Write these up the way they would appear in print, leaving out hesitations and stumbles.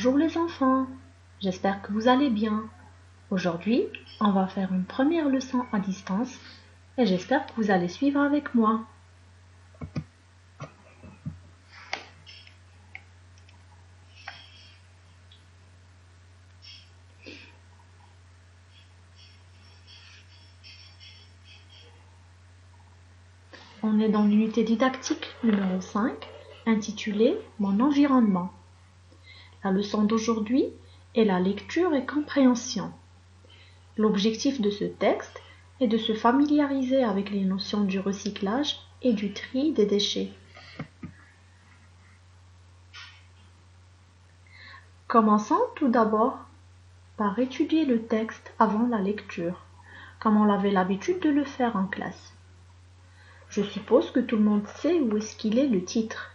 Bonjour les enfants, j'espère que vous allez bien. Aujourd'hui, on va faire une première leçon à distance et j'espère que vous allez suivre avec moi. On est dans l'unité didactique numéro 5, intitulée « Mon environnement ». La leçon d'aujourd'hui est la lecture et compréhension. L'objectif de ce texte est de se familiariser avec les notions du recyclage et du tri des déchets. Commençons tout d'abord par étudier le texte avant la lecture, comme on avait l'habitude de le faire en classe. Je suppose que tout le monde sait où est-ce qu'il est le titre.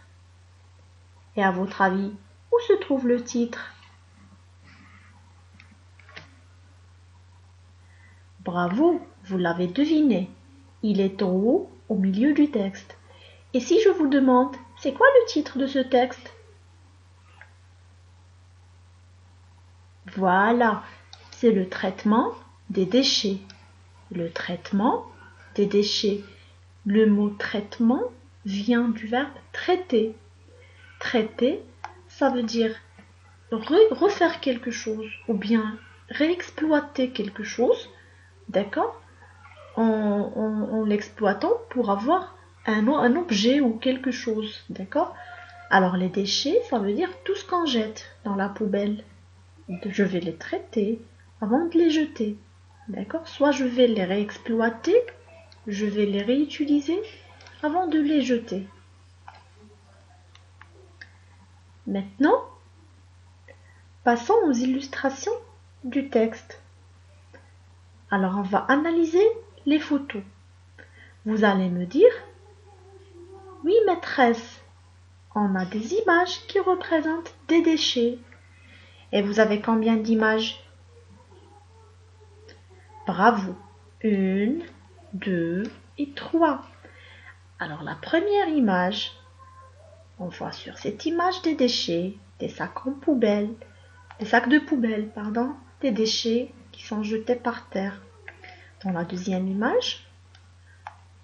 Et à votre avis, où se trouve le titre? Bravo, vous l'avez deviné. Il est en haut, au milieu du texte. Et si je vous demande, c'est quoi le titre de ce texte? Voilà, c'est le traitement des déchets. Le traitement des déchets. Le mot traitement vient du verbe traiter. Traiter, ça veut dire refaire quelque chose ou bien réexploiter quelque chose, d'accord, en l'exploitant pour avoir un objet ou quelque chose, d'accord. Alors les déchets, ça veut dire tout ce qu'on jette dans la poubelle. Je vais les traiter avant de les jeter, d'accord. Soit je vais les réexploiter, je vais les réutiliser avant de les jeter. Maintenant, passons aux illustrations du texte. Alors, on va analyser les photos. Vous allez me dire, oui maîtresse, on a des images qui représentent des déchets. Et vous avez combien d'images? Bravo. 1, 2 et 3. Alors, la première image, on voit sur cette image des déchets, des sacs en poubelle, des sacs de poubelle, pardon, des déchets qui sont jetés par terre. Dans la deuxième image,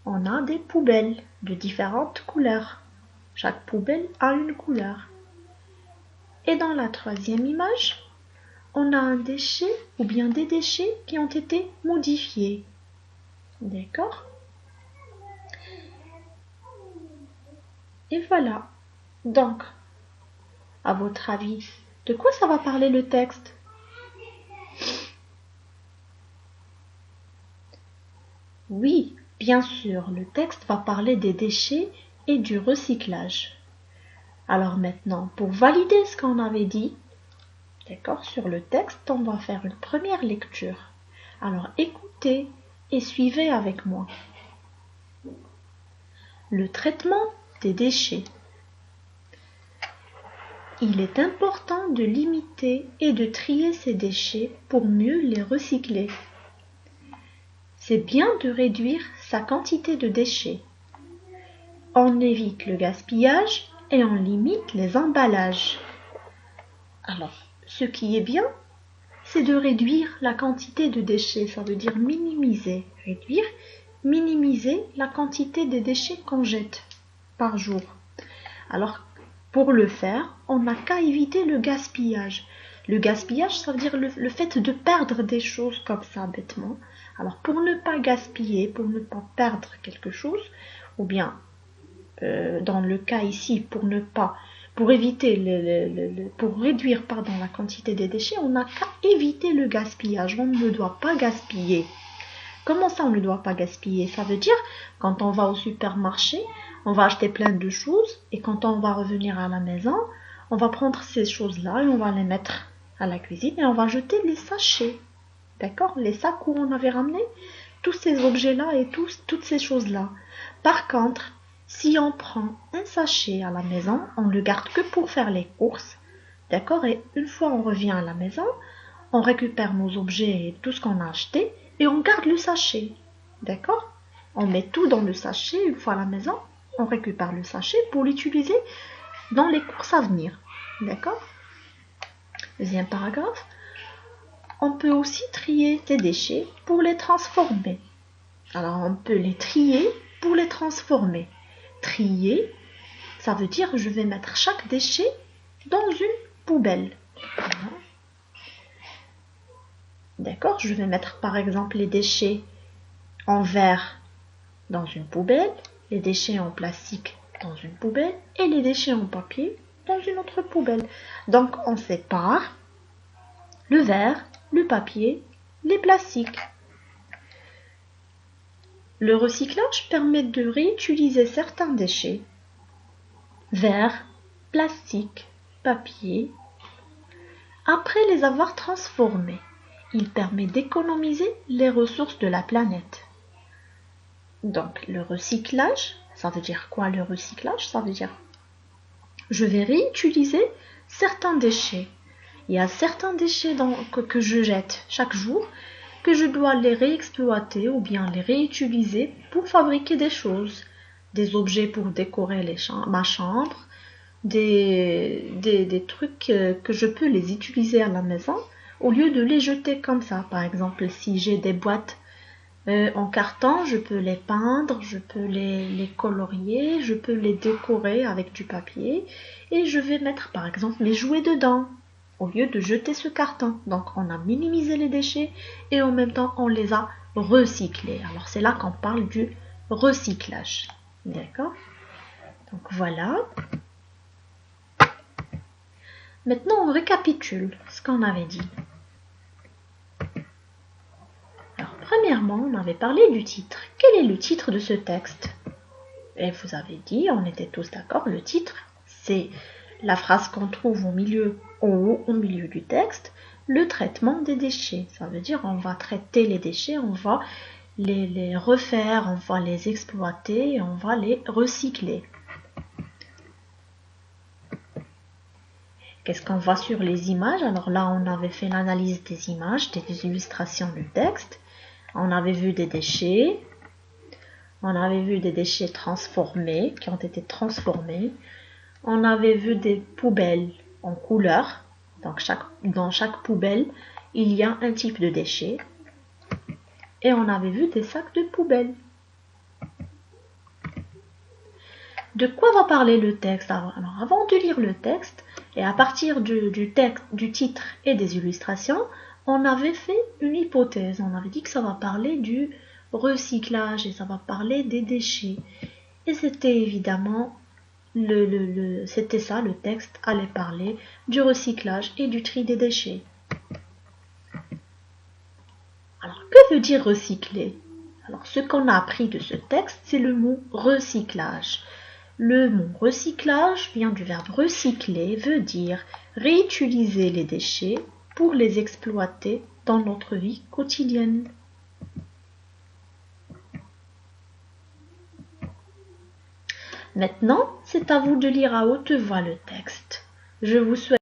on a des poubelles de différentes couleurs. Chaque poubelle a une couleur. Et dans la troisième image, on a un déchet ou bien des déchets qui ont été modifiés. D'accord? Et voilà. Donc, à votre avis, de quoi ça va parler le texte? Oui, bien sûr, le texte va parler des déchets et du recyclage. Alors maintenant, pour valider ce qu'on avait dit, d'accord, sur le texte, on va faire une première lecture. Alors écoutez et suivez avec moi. Le traitement des déchets. Il est important de limiter et de trier ces déchets pour mieux les recycler. C'est bien de réduire sa quantité de déchets. On évite le gaspillage et on limite les emballages. Alors, ce qui est bien, c'est de réduire la quantité de déchets. Ça veut dire minimiser. Réduire, minimiser la quantité de déchets qu'on jette par jour. Alors, pour le faire, on n'a qu'à éviter le gaspillage. Le gaspillage, ça veut dire le fait de perdre des choses comme ça, bêtement. Alors, pour ne pas gaspiller, pour ne pas perdre quelque chose, ou bien, dans le cas ici, pour réduire la quantité des déchets, on n'a qu'à éviter le gaspillage. On ne doit pas gaspiller. Comment ça, on ne doit pas gaspiller? Ça veut dire, quand on va au supermarché, on va acheter plein de choses et quand on va revenir à la maison, on va prendre ces choses-là et on va les mettre à la cuisine et on va jeter les sachets. D'accord? Les sacs où on avait ramené tous ces objets-là et toutes ces choses-là. Par contre, si on prend un sachet à la maison, on ne le garde que pour faire les courses. D'accord? Et une fois on revient à la maison, on récupère nos objets et tout ce qu'on a acheté et on garde le sachet. D'accord? On met tout dans le sachet une fois à la maison. On récupère le sachet pour l'utiliser dans les courses à venir. D'accord? Deuxième paragraphe. On peut aussi trier des déchets pour les transformer. Alors, on peut les trier pour les transformer. Trier, ça veut dire que je vais mettre chaque déchet dans une poubelle. Voilà. D'accord, je vais mettre par exemple les déchets en verre dans une poubelle, les déchets en plastique dans une poubelle et les déchets en papier dans une autre poubelle. Donc on sépare le verre, le papier, les plastiques. Le recyclage permet de réutiliser certains déchets, verre, plastique, papier, après les avoir transformés. Il permet d'économiser les ressources de la planète. Donc le recyclage, ça veut dire quoi le recyclage? Ça veut dire je vais réutiliser certains déchets. Il y a certains déchets que je jette chaque jour que je dois les réexploiter ou bien les réutiliser pour fabriquer des choses, des objets pour décorer ma chambre, des trucs que je peux les utiliser à la maison au lieu de les jeter comme ça. Par exemple, si j'ai des boîtes en carton, je peux les peindre, je peux les colorier, je peux les décorer avec du papier et je vais mettre par exemple mes jouets dedans au lieu de jeter ce carton. Donc on a minimisé les déchets et en même temps on les a recyclés. Alors c'est là qu'on parle du recyclage. D'accord? Donc voilà. Maintenant on récapitule ce qu'on avait dit. Alors premièrement on avait parlé du titre. Quel est le titre de ce texte? Et vous avez dit, on était tous d'accord, le titre c'est la phrase qu'on trouve au milieu du texte, le traitement des déchets. Ça veut dire on va traiter les déchets, on va les refaire, on va les exploiter, on va les recycler. Qu'est-ce qu'on voit sur les images? Alors là, on avait fait l'analyse des images, des illustrations du texte. On avait vu des déchets. On avait vu des déchets transformés, qui ont été transformés. On avait vu des poubelles en couleur. Donc dans chaque poubelle, il y a un type de déchet. Et on avait vu des sacs de poubelle. De quoi va parler le texte? Alors, avant de lire le texte, et à partir du titre et des illustrations, on avait fait une hypothèse. On avait dit que ça va parler du recyclage et ça va parler des déchets. Et c'était évidemment c'était ça, le texte allait parler du recyclage et du tri des déchets. Alors, que veut dire recycler? Alors, ce qu'on a appris de ce texte, c'est le mot recyclage. Le mot recyclage vient du verbe recycler, veut dire réutiliser les déchets pour les exploiter dans notre vie quotidienne. Maintenant, c'est à vous de lire à haute voix le texte. Je vous souhaite